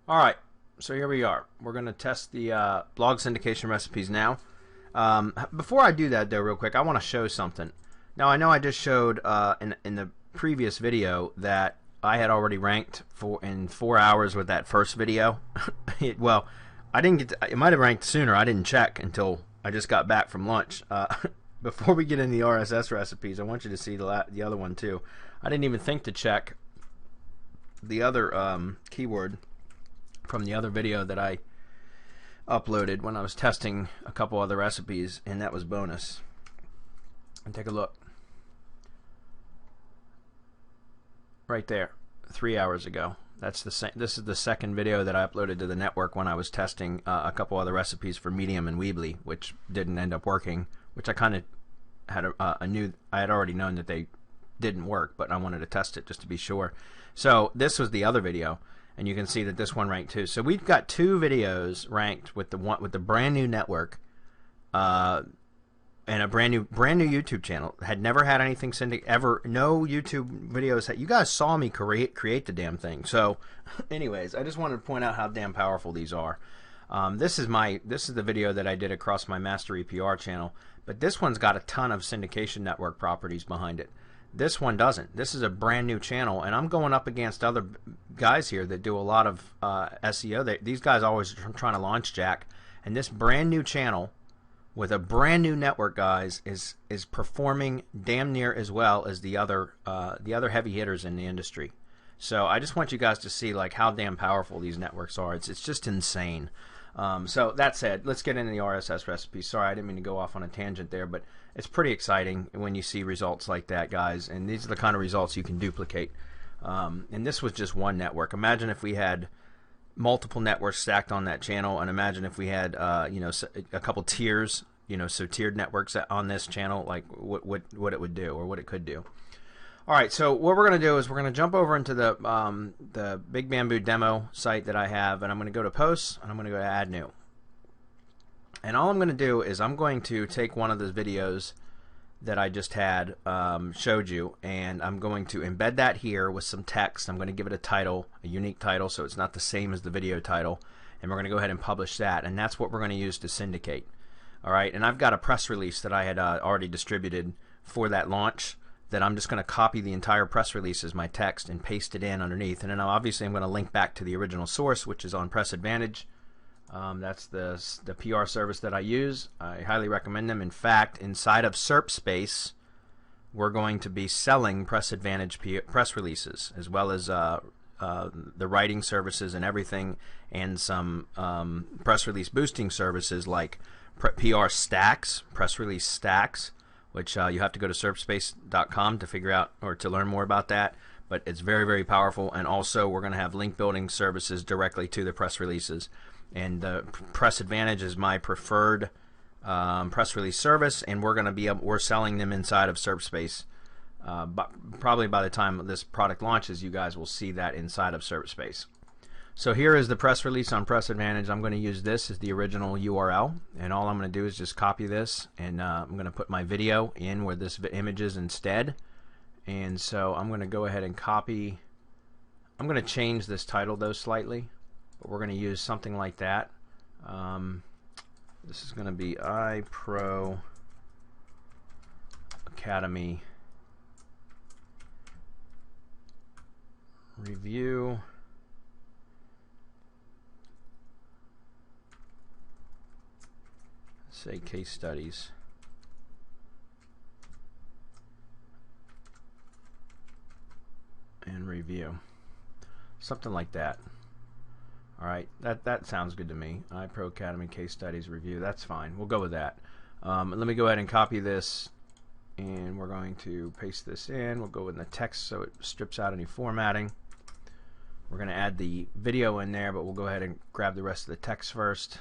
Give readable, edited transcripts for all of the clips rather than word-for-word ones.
Alright, so here we are. We're going to test the blog syndication recipes now. Before I do that, though, real quick, I want to show something. Now, I know I just showed in the previous video that I had already ranked in 4 hours with that first video. Well, I didn't get to, it might have ranked sooner. I didn't check until I just got back from lunch. Before we get into the RSS recipes, I want you to see the other one, too. I didn't even think to check the other keyword from the other video that I uploaded when I was testing a couple other recipes, and that was bonus. And take a look right there, 3 hours ago. That's the this is the second video that I uploaded to the network when I was testing a couple other recipes for Medium and Weebly, which didn't end up working, which I kind of had I had already known that they didn't work, but I wanted to test it just to be sure. So this was the other video, and you can see that this one ranked too. So we've got two videos ranked with the brand new network, and a brand new YouTube channel. Had never had anything ever. No YouTube videos. You guys saw me create the damn thing. So, anyways, I just wanted to point out how damn powerful these are. This is the video that I did across my Master EPR channel, but this one's got a ton of syndication network properties behind it. This one doesn't. This is a brand new channel, and I'm going up against other guys here that do a lot of SEO. These guys always trying to launch jack, and this brand new channel with a brand new network, guys, is performing damn near as well as the other heavy hitters in the industry. So I just want you guys to see like how damn powerful these networks are. It's just insane. So that said, let's get into the RSS recipes. Sorry, I didn't mean to go off on a tangent there, but it's pretty exciting when you see results like that, guys. And these are the kind of results you can duplicate. And this was just one network. Imagine if we had multiple networks stacked on that channel, and imagine if we had a couple tiers, so tiered networks on this channel, like what it would do or what it could do. All right, so what we're going to do is we're going to jump over into the Big Bamboo demo site that I have, and I'm going to go to Posts, and I'm going to go to Add New. And all I'm going to do is I'm going to take one of the videos that I just had showed you, and I'm going to embed that here with some text. I'm going to give it a title, a unique title, so it's not the same as the video title, and we're going to go ahead and publish that, and that's what we're going to use to syndicate. All right, and I've got a press release that I had already distributed for that launch that I'm just going to copy the entire press release as my text and paste it in underneath, and then obviously I'm going to link back to the original source, which is on Press Advantage. That's the PR service that I use. I highly recommend them. In fact, inside of SERP Space, we're going to be selling Press Advantage press releases, as well as the writing services and everything, and some press release boosting services like PR Stacks, press release stacks, which you have to go to serpspace.com to figure out or to learn more about that. But it's very, very powerful. And also, we're going to have link building services directly to the press releases. And the Press Advantage is my preferred press release service, and we're selling them inside of SERPspace. But probably by the time this product launches, you guys will see that inside of SERPspace. So here is the press release on Press Advantage. I'm going to use this as the original URL, and all I'm going to do is just copy this, and I'm going to put my video in where this image is instead. And so I'm going to go ahead and copy. I'm going to change this title though slightly. We're going to use something like that. This is going to be iPro Academy Review say case studies and review, something like that. Alright, that sounds good to me. iPro Academy Case Studies Review. That's fine. We'll go with that. Let me go ahead and copy this, and we're going to paste this in. We'll go in the text so it strips out any formatting. We're going to add the video in there, but we'll go ahead and grab the rest of the text first.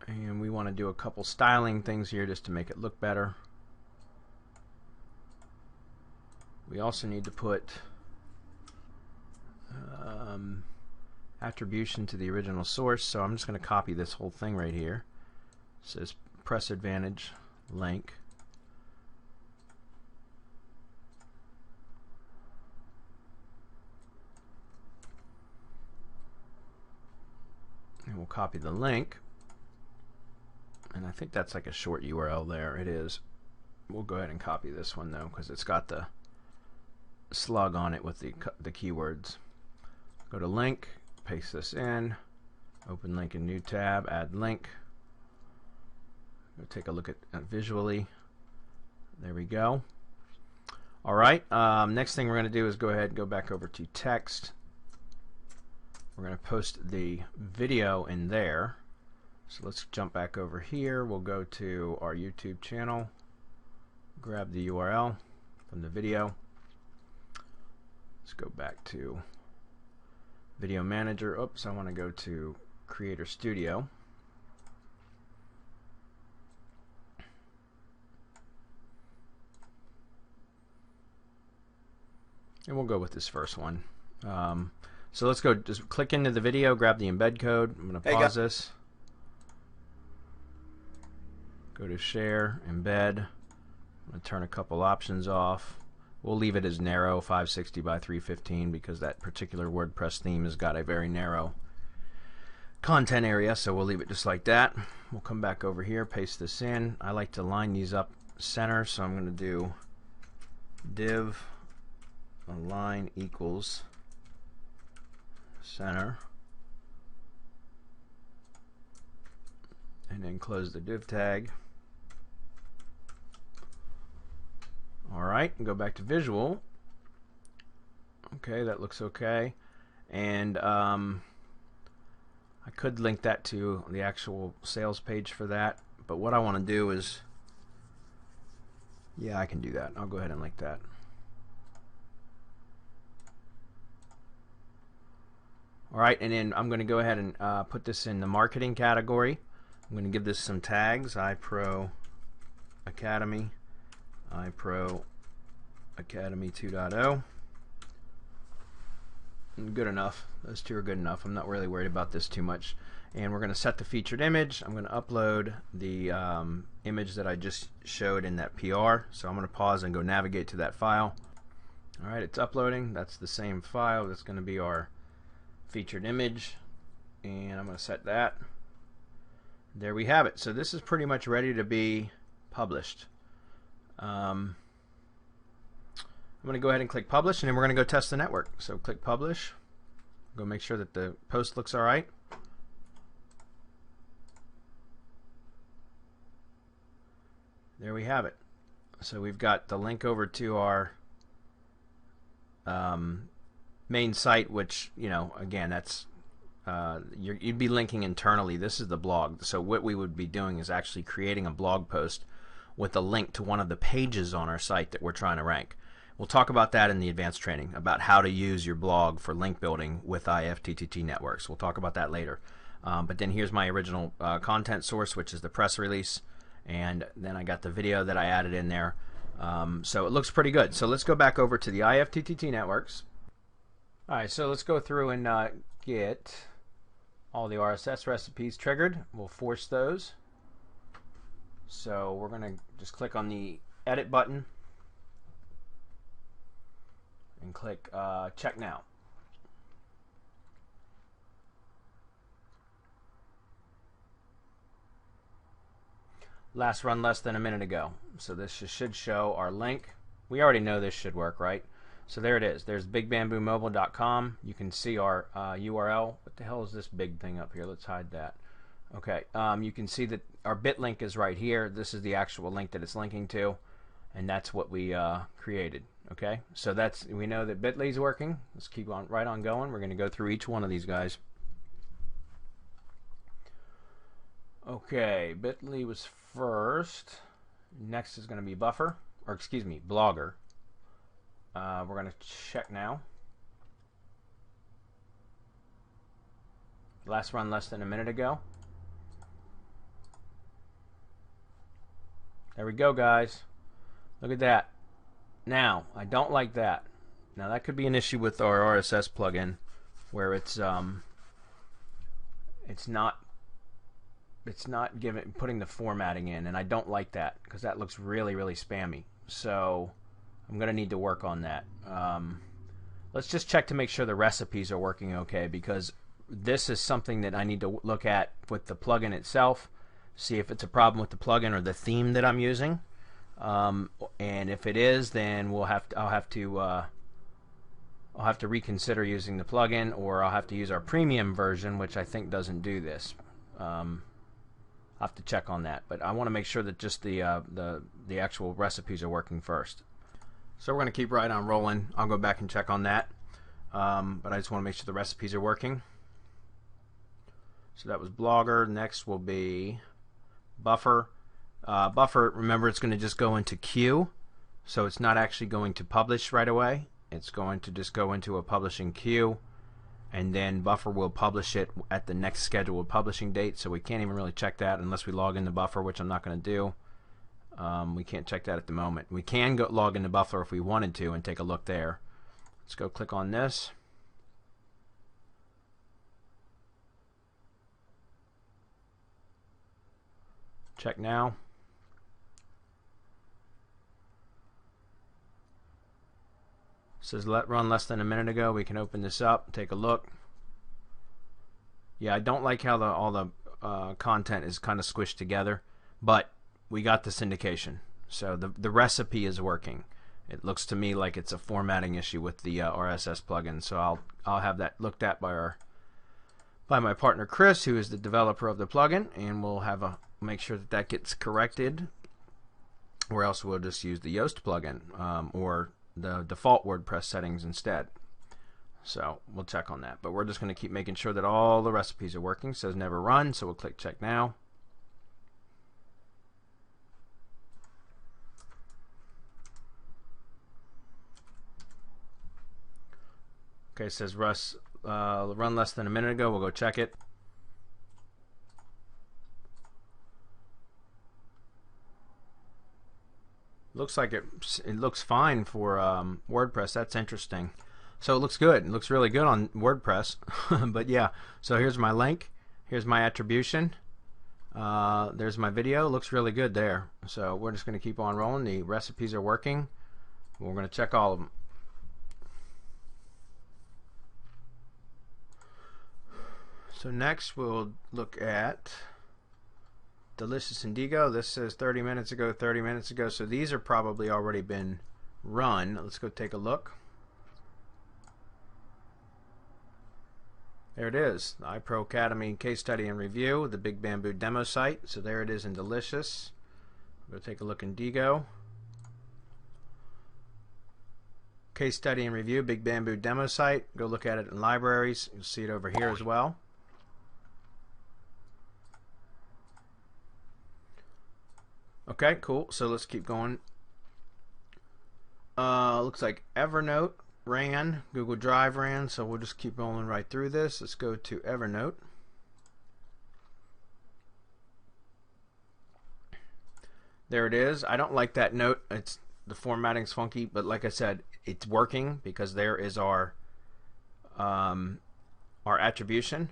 And we want to do a couple styling things here just to make it look better. We also need to put attribution to the original source, so I'm just going to copy this whole thing right here. It says Press Advantage link, we'll copy the link. And I think that's like a short URL there. It is. We'll go ahead and copy this one though, because it's got the slug on it with the keywords. Go to link, paste this in, open link in new tab, add link. Go take a look at visually. There we go. All right. Next thing we're going to do is go ahead and go back over to text. We're going to post the video in there. So let's jump back over here. We'll go to our YouTube channel, grab the URL from the video. Let's go back to Video Manager. Oops, I want to go to Creator Studio. And we'll go with this first one. So let's go, just click into the video, grab the embed code. I'm going to pause this. Go to share, embed. I'm going to turn a couple options off. We'll leave it as narrow, 560 by 315, because that particular WordPress theme has got a very narrow content area, so we'll leave it just like that. We'll come back over here, paste this in. I like to line these up center, so I'm going to do div align equals center, and then close the div tag. Alright, and go back to visual. Okay, that looks okay. And I could link that to the actual sales page for that, but what I want to do is, yeah, I can do that. I'll go ahead and link that. Alright, and then I'm going to go ahead and put this in the marketing category. I'm going to give this some tags: iPro Academy, iPro Academy 2.0. Good enough. Those two are good enough. I'm not really worried about this too much. And we're going to set the featured image. I'm going to upload the image that I just showed in that PR. So I'm going to pause and go navigate to that file. Alright, it's uploading. That's the same file. That's going to be our featured image. And I'm going to set that. There we have it. So this is pretty much ready to be published. I'm going to go ahead and click publish, and then we're going to go test the network. So click publish. Go make sure that the post looks alright. There we have it. So we've got the link over to our main site, which, you know, again, that's you'd be linking internally. This is the blog. So what we would be doing is actually creating a blog post with a link to one of the pages on our site that we're trying to rank. We'll talk about that in the advanced training, about how to use your blog for link building with IFTTT networks. We'll talk about that later. But then here's my original content source, which is the press release, and then I got the video that I added in there. So it looks pretty good. So let's go back over to the IFTTT networks. Alright, so let's go through and get all the RSS recipes triggered. We'll force those. So we're going to just click on the edit button and click check now. Last run less than a minute ago. So this should show our link. We already know this should work, right? So there it is. There's bigbamboomobile.com. You can see our URL. What the hell is this big thing up here? Let's hide that. Okay, you can see that our bit link is right here. This is the actual link that it's linking to, and that's what we created. Okay, so that's, we know that Bitly is working. Let's keep on right on going. We're going to go through each one of these guys. Okay, Bitly was first. Next is going to be Buffer, or excuse me, Blogger. We're going to check now. Last run less than a minute ago. There we go, guys. Look at that. Now, I don't like that. Now, that could be an issue with our RSS plugin, where it's not putting the formatting in, and I don't like that because that looks really, really spammy. So I'm going to need to work on that. Let's just check to make sure the recipes are working okay, because this is something that I need to look at with the plugin itself, see if it's a problem with the plugin or the theme that I'm using. And if it is, then I'll have to reconsider using the plugin, or I'll have to use our premium version, which I think doesn't do this. I'll have to check on that, but I want to make sure that just the actual recipes are working first. So we're going to keep right on rolling. I'll go back and check on that, but I just want to make sure the recipes are working. So that was Blogger. Next will be Buffer. Buffer, remember, it's going to just go into queue, so it's not actually going to publish right away. It's going to just go into a publishing queue, and then Buffer will publish it at the next scheduled publishing date, so we can't even really check that unless we log into Buffer, which I'm not going to do. We can't check that at the moment. We can go log into Buffer if we wanted to and take a look there. Let's go click on this. Check now. Says let run less than a minute ago. We can open this up, take a look. Yeah, I don't like how all the content is kind of squished together, but we got the syndication, so the recipe is working. It looks to me like it's a formatting issue with the RSS plugin, so I'll have that looked at by my partner Chris, who is the developer of the plugin, and we'll make sure that gets corrected, or else we'll just use the Yoast plugin or the default WordPress settings instead. So we'll check on that, but we're just going to keep making sure that all the recipes are working. It says never run, so we'll click check now. Okay, it says Russ run less than a minute ago. We'll go check it. Looks like it looks fine for WordPress. That's interesting. So it looks good. It looks really good on WordPress. But yeah, so here's my link. Here's my attribution. There's my video. Looks really good there. So we're just going to keep on rolling. The recipes are working. We're going to check all of them. So next we'll look at Delicious Indigo. This says 30 minutes ago, 30 minutes ago. So these are probably already been run. Let's go take a look. There it is, the iPro Academy case study and review, the Big Bamboo demo site. So there it is in Delicious. Go take a look in Diigo. Case study and review, Big Bamboo demo site. Go look at it in libraries. You'll see it over here as well. Okay, cool. So let's keep going. Looks like Evernote ran, Google Drive ran, so we'll just keep rolling right through this. Let's go to Evernote. There it is. I don't like that note. The formatting's funky, but like I said, it's working because there is our attribution,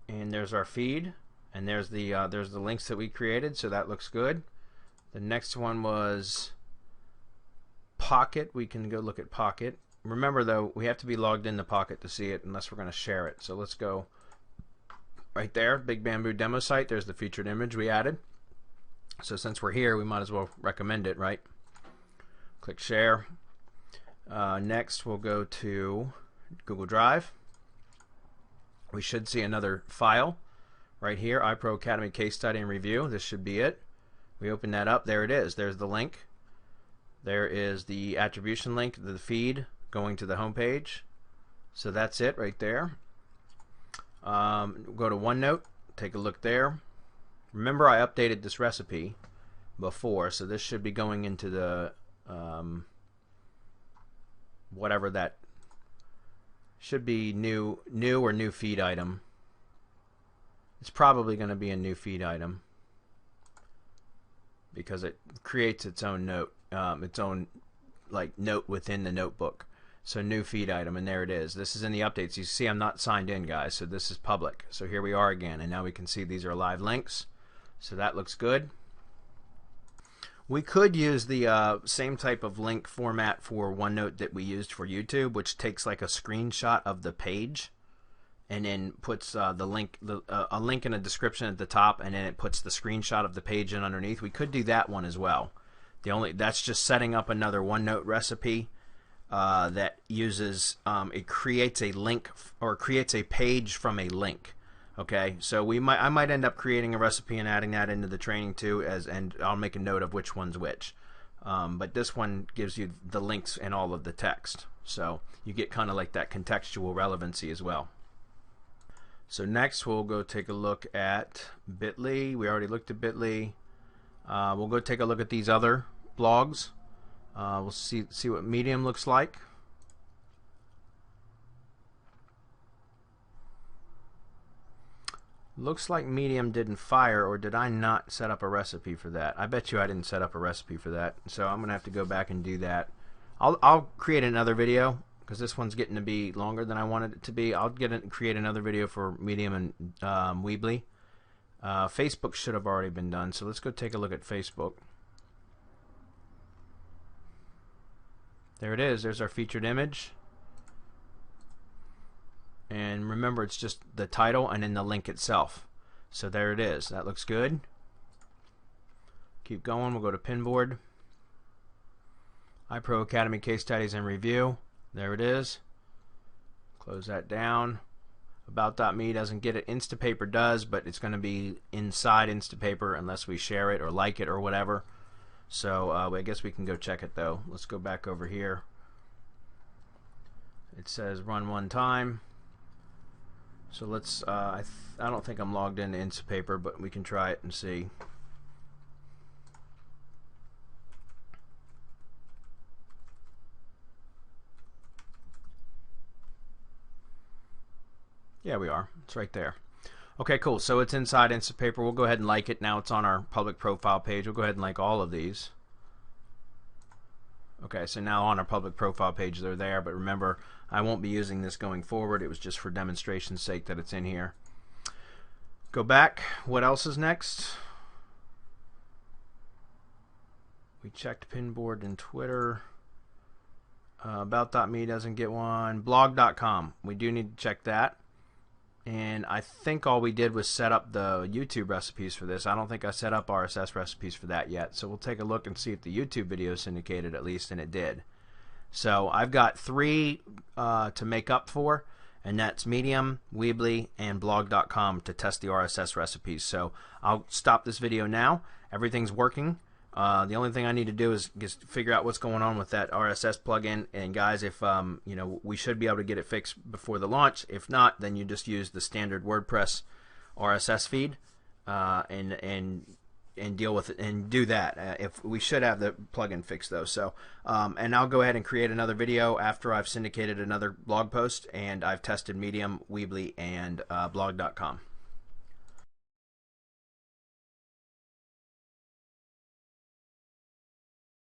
and there's our feed, and there's the links that we created, so that looks good. The next one was Pocket. We can go look at Pocket. Remember though, we have to be logged into Pocket to see it unless we're going to share it. So let's go right there, Big Bamboo demo site. There's the featured image we added. So since we're here, we might as well recommend it, right? Click share. Next we'll go to Google Drive. We should see another file right here, iPro Academy case study and review. This should be it. We open that up. There it is. There's the link. There is the attribution link, the feed going to the home page. So that's it right there. Go to OneNote, take a look there. Remember, I updated this recipe before, so this should be going into the whatever that should be, new or new feed item. It's probably going to be a new feed item because it creates its own note, its own like note within the notebook. So new feed item, and there it is. This is in the updates. You see I'm not signed in, guys, so this is public. So here we are again, and now we can see these are live links. So that looks good. We could use the same type of link format for OneNote that we used for YouTube, which takes like a screenshot of the page and then puts the link, a link in a description at the top, and then it puts the screenshot of the page in underneath. We could do that one as well. That's just setting up another OneNote recipe that uses it creates a link or creates a page from a link. Okay, so I might end up creating a recipe and adding that into the training too, and I'll make a note of which one's which. But this one gives you the links and all of the text, so you get kind of like that contextual relevancy as well. So next we'll go take a look at Bitly. We already looked at Bitly. We'll go take a look at these other blogs. We'll see what Medium looks like. Looks like Medium didn't fire, or did I not set up a recipe for that? I bet you I didn't set up a recipe for that, so I'm gonna have to go back and do that. I'll create another video, because this one's getting to be longer than I wanted it to be. I'll create another video for Medium and Weebly. Facebook should have already been done, so let's go take a look at Facebook. There it is. There's our featured image. And remember, it's just the title and then the link itself. So there it is. That looks good. Keep going. We'll go to Pinboard. iPro Academy Case Studies and Review. There it is. Close that down. About.me doesn't get it. Instapaper does, but it's going to be inside Instapaper unless we share it or like it or whatever. So I guess we can go check it though. Let's go back over here. It says run one time. So let's, I don't think I'm logged into Instapaper, but we can try it and see. Yeah, we are. It's right there. Okay, cool. So it's inside Instapaper. We'll go ahead and like it. Now it's on our public profile page. We'll go ahead and like all of these. Okay, so now on our public profile page they're there, but remember, I won't be using this going forward. It was just for demonstration's sake that it's in here. Go back. What else is next? We checked Pinboard and Twitter. About.me doesn't get one. Blog.com. We do need to check that. And I think all we did was set up the YouTube recipes for this. I don't think I set up RSS recipes for that yet. So we'll take a look and see if the YouTube video is syndicated at least, and it did. So I've got 3 to make up for, and that's Medium, Weebly, and blog.com to test the RSS recipes. So I'll stop this video now. Everything's working. The only thing I need to do is just figure out what's going on with that RSS plugin. And guys, if you know, we should be able to get it fixed before the launch. If not, then you just use the standard WordPress RSS feed and deal with it and do that. If we should have the plugin fixed though. So and I'll go ahead and create another video after I've syndicated another blog post and I've tested Medium, Weebly, and blog.com.